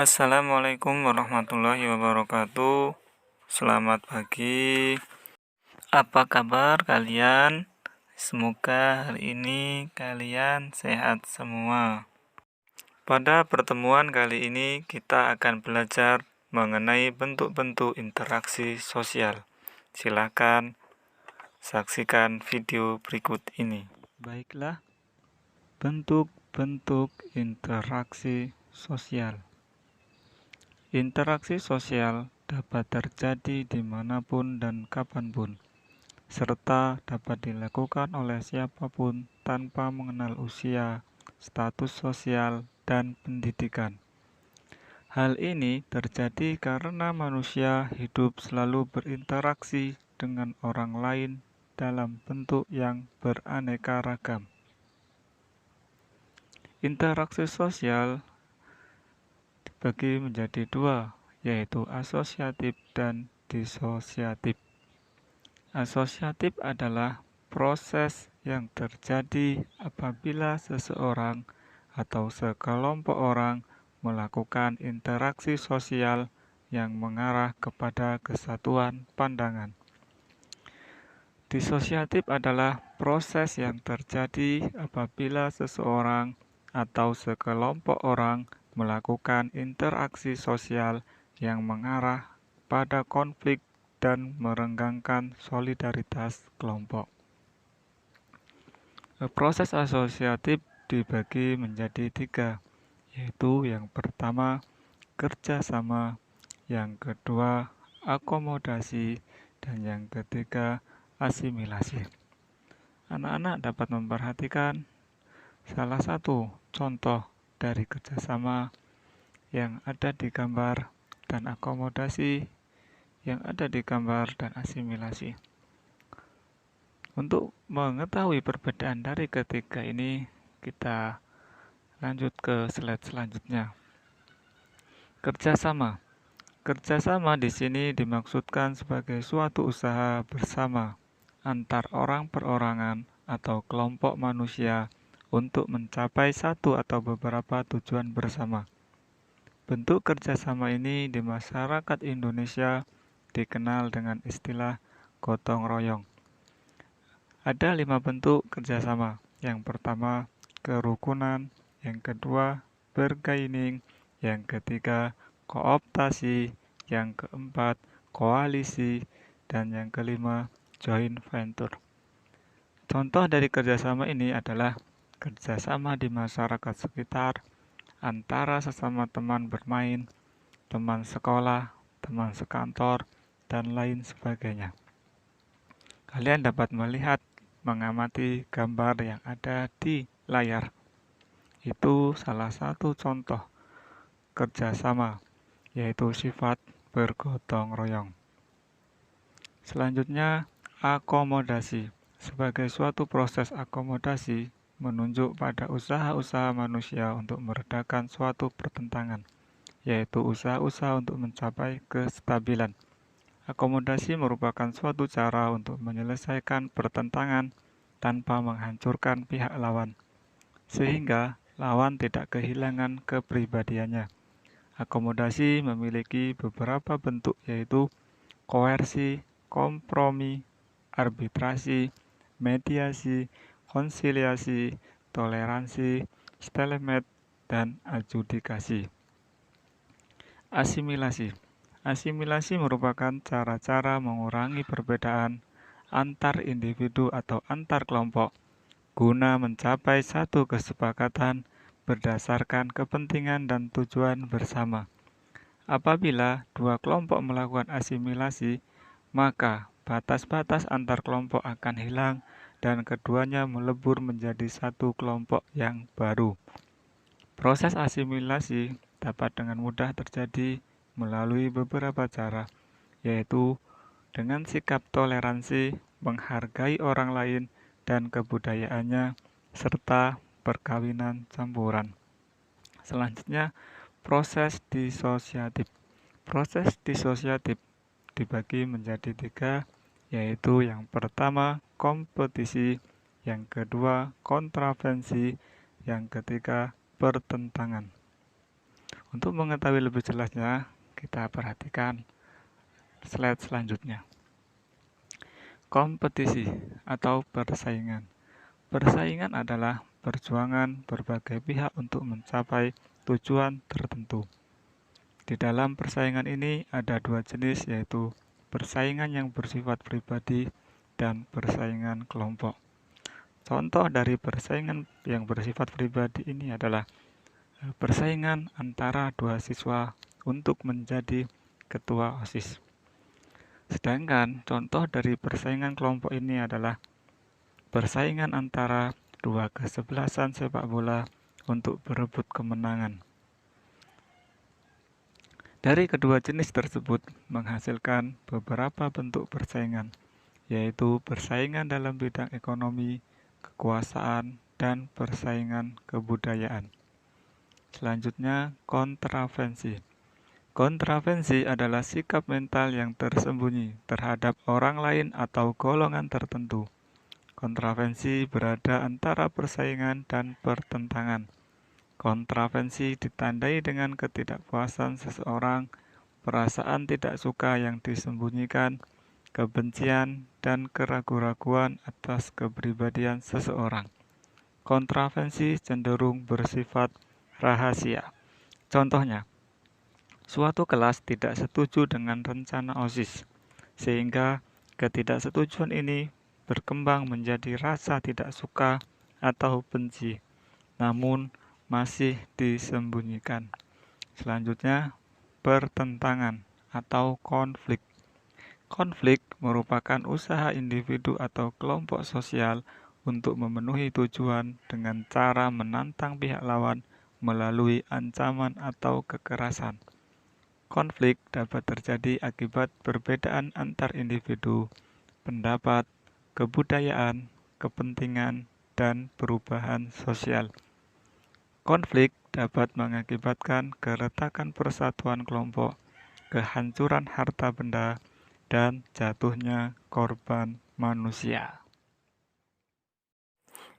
Assalamualaikum warahmatullahi wabarakatuh. Selamat pagi. Apa kabar kalian? Semoga hari ini kalian sehat semua. Pada pertemuan kali ini kita akan belajar mengenai bentuk-bentuk interaksi sosial. Silakan saksikan video berikut ini. Baiklah, bentuk-bentuk interaksi sosial. Interaksi sosial dapat terjadi dimanapun dan kapanpun, serta dapat dilakukan oleh siapapun tanpa mengenal usia, status sosial, dan pendidikan. Hal ini terjadi karena manusia hidup selalu berinteraksi dengan orang lain dalam bentuk yang beraneka ragam. Interaksi sosial dibagi menjadi dua, yaitu asosiatif dan disosiatif. Asosiatif adalah proses yang terjadi apabila seseorang atau sekelompok orang melakukan interaksi sosial yang mengarah kepada kesatuan pandangan. Disosiatif adalah proses yang terjadi apabila seseorang atau sekelompok orang melakukan interaksi sosial yang mengarah pada konflik dan merenggangkan solidaritas kelompok. Proses asosiatif dibagi menjadi tiga, yaitu yang pertama kerjasama, yang kedua akomodasi, dan yang ketiga asimilasi. Anak-anak dapat memperhatikan salah satu contoh dari kerjasama yang ada di gambar dan akomodasi yang ada di gambar dan asimilasi. Untuk mengetahui perbedaan dari ketiga ini, kita lanjut ke slide selanjutnya. Kerjasama. Kerjasama di sini dimaksudkan sebagai suatu usaha bersama antar orang perorangan atau kelompok manusia untuk mencapai satu atau beberapa tujuan bersama. Bentuk kerjasama ini di masyarakat Indonesia dikenal dengan istilah gotong royong. Ada 5 bentuk kerjasama. Yang pertama, kerukunan. Yang kedua, bergaining. Yang ketiga, kooptasi. Yang keempat, koalisi. Dan yang kelima, joint venture. Contoh dari kerjasama ini adalah kerjasama di masyarakat sekitar, antara sesama teman bermain, teman sekolah, teman sekantor, dan lain sebagainya. Kalian dapat melihat, mengamati gambar yang ada di layar. Itu salah satu contoh kerjasama, yaitu sifat bergotong royong. Selanjutnya, akomodasi. Sebagai suatu proses akomodasi, menunjuk pada usaha-usaha manusia untuk meredakan suatu pertentangan, yaitu usaha-usaha untuk mencapai kestabilan. Akomodasi merupakan suatu cara untuk menyelesaikan pertentangan tanpa menghancurkan pihak lawan, sehingga lawan tidak kehilangan kepribadiannya. Akomodasi memiliki beberapa bentuk, yaitu koersi, kompromi, arbitrasi, mediasi, konsiliasi, toleransi, stalemate, dan adjudikasi. Asimilasi. Asimilasi merupakan cara-cara mengurangi perbedaan antar individu atau antar kelompok guna mencapai satu kesepakatan berdasarkan kepentingan dan tujuan bersama. Apabila dua kelompok melakukan asimilasi, maka batas-batas antar kelompok akan hilang dan keduanya melebur menjadi satu kelompok yang baru. Proses asimilasi dapat dengan mudah terjadi melalui beberapa cara, yaitu dengan sikap toleransi, menghargai orang lain dan kebudayaannya, serta perkawinan campuran. Selanjutnya, proses disosiatif. Proses disosiatif dibagi menjadi 3, yaitu yang pertama kompetisi, yang kedua kontravensi, yang ketiga pertentangan. Untuk mengetahui lebih jelasnya, kita perhatikan slide selanjutnya. Kompetisi atau persaingan. Persaingan adalah perjuangan berbagai pihak untuk mencapai tujuan tertentu. Di dalam persaingan ini ada dua jenis, yaitu persaingan yang bersifat pribadi dan persaingan kelompok. Contoh dari persaingan yang bersifat pribadi ini adalah persaingan antara dua siswa untuk menjadi ketua OSIS. Sedangkan contoh dari persaingan kelompok ini adalah persaingan antara dua kesebelasan sepak bola untuk berebut kemenangan. Dari kedua jenis tersebut menghasilkan beberapa bentuk persaingan, yaitu persaingan dalam bidang ekonomi, kekuasaan, dan persaingan kebudayaan. Selanjutnya, kontravensi. Kontravensi adalah sikap mental yang tersembunyi terhadap orang lain atau golongan tertentu. Kontravensi berada antara persaingan dan pertentangan. Kontravensi ditandai dengan ketidakpuasan seseorang, perasaan tidak suka yang disembunyikan, kebencian, dan keraguan-raguan atas kepribadian seseorang. Kontravensi cenderung bersifat rahasia. Contohnya, suatu kelas tidak setuju dengan rencana OSIS, sehingga ketidaksetujuan ini berkembang menjadi rasa tidak suka atau benci, namun masih disembunyikan. Selanjutnya, pertentangan atau konflik. Konflik merupakan usaha individu atau kelompok sosial untuk memenuhi tujuan dengan cara menantang pihak lawan melalui ancaman atau kekerasan. Konflik dapat terjadi akibat perbedaan antar individu, pendapat, kebudayaan, kepentingan, dan perubahan sosial. Konflik dapat mengakibatkan keretakan persatuan kelompok, kehancuran harta benda, dan jatuhnya korban manusia.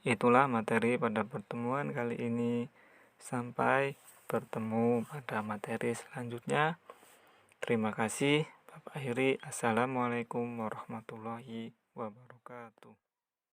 Itulah materi pada pertemuan kali ini. Sampai bertemu pada materi selanjutnya. Terima kasih. Bapak akhiri. Assalamualaikum warahmatullahi wabarakatuh.